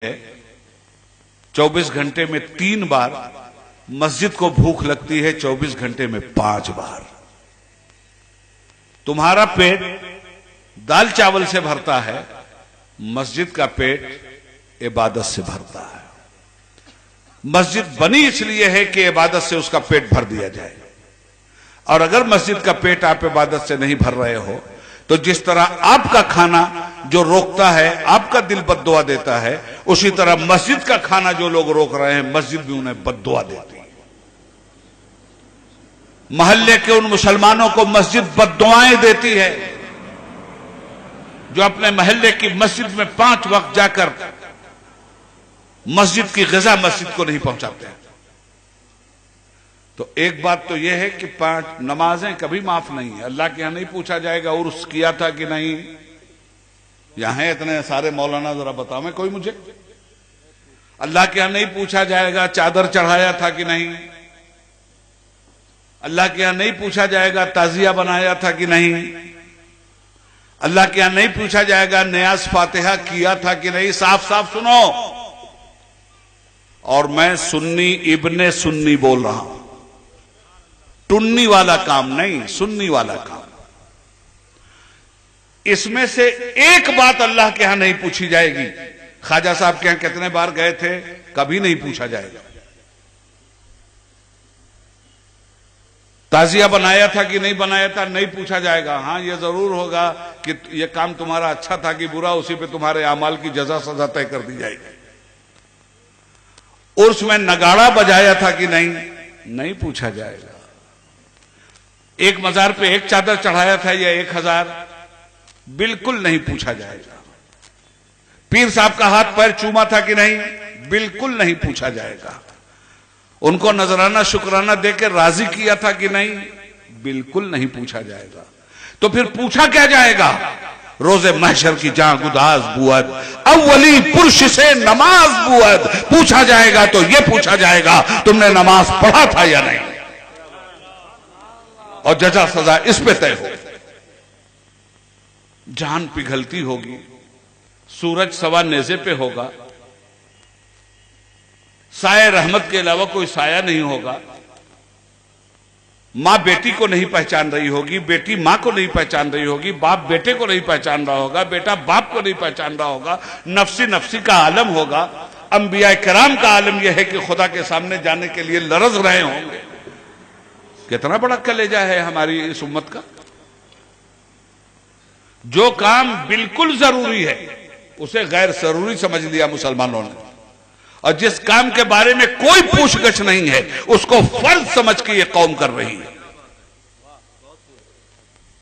24 घंटे में 3 बार, मस्जिद को भूख लगती है 24 घंटे में 5 बार। तुम्हारा पेट दाल चावल से भरता है, मस्जिद का पेट इबादत से भरता है। मस्जिद बनी इसलिए है कि इबादत से उसका पेट भर दिया जाए, और अगर मस्जिद का पेट आप इबादत से नहीं भर रहे हो तो जिस तरह आपका खाना जो रोकता है, आपका दिल बद्दुआ देता है, उसी तरह मस्जिद का खाना जो लोग रोक रहे हैं, मस्जिद भी उन्हें बद्दुआ देती है। मोहल्ले के उन मुसलमानों को मस्जिद बद्दुआएं देती है जो अपने मोहल्ले की मस्जिद में 5 वक्त जाकर मस्जिद की ग़िज़ा मस्जिद को नहीं पहुंचाते हैं। तो एक बात तो यह है कि 5 नमाजें कभी माफ नहीं है। अल्लाह के यहां नहीं पूछा जाएगा उर्स किया था कि नहीं। यहां इतने सारे मौलाना, जरा बताओ मैं कोई मुझे। अल्लाह के यहां नहीं पूछा जाएगा चादर चढ़ाया था कि नहीं। अल्लाह के यहां नहीं पूछा जाएगा ताजिया बनाया था कि नहीं। अल्लाह के यहां नहीं पूछा जाएगा नियाज फातिहा किया था कि नहीं। साफ साफ सुनो, और मैं सुन्नी इब्ने सुन्नी बोल रहा हूं, टुन्नी वाला काम नहीं, सुन्नी वाला काम। इसमें से एक बात अल्लाह के यहां नहीं पूछी जाएगी। ख्वाजा साहब के यहां कितने बार गए थे, कभी नहीं पूछा जाएगा। ताजिया बनाया था कि नहीं बनाया था, नहीं पूछा जाएगा। हां, यह जरूर होगा कि यह काम तुम्हारा अच्छा था कि बुरा, उसी पे तुम्हारे अमाल की जजा सजा तय कर दी जाएगी। उर्स में नगाड़ा बजाया था कि नहीं, नहीं पूछा जाएगा। एक मजार पे एक चादर चढ़ाया था या 1000, बिल्कुल नहीं पूछा जाएगा। पीर साहब का हाथ पैर चूमा था कि नहीं, बिल्कुल नहीं पूछा जाएगा। उनको नजराना शुक्राना देकर राजी किया था कि नहीं, बिल्कुल नहीं पूछा जाएगा। तो फिर पूछा क्या जाएगा? रोजे महशर की जहां गुदाज बुअद अव्वली पुरुष से नमाज बुअद, पूछा जाएगा। तो यह पूछा जाएगा तुमने नमाज पढ़ा था या नहीं, और जजा सजा इस पे तय हो। जान पिघलती होगी, सूरज सवा नेज़े पे होगा, साये रहमत के अलावा कोई साया नहीं होगा। मां बेटी को नहीं पहचान रही होगी, बेटी मां को नहीं पहचान रही होगी, बाप बेटे को नहीं पहचान रहा होगा, बेटा बाप को नहीं पहचान रहा होगा। नफसी नफसी का आलम होगा। अंबिया किराम का आलम यह है कि खुदा के सामने जाने के लिए लरज रहे होंगे। कितना बड़ा कलेजा है हमारी इस उम्मत का। जो काम बिल्कुल जरूरी है उसे गैर जरूरी समझ लिया मुसलमानों ने, और जिस काम के बारे में कोई पूछगछ नहीं है उसको फर्ज समझ के ये कौम कर रही है।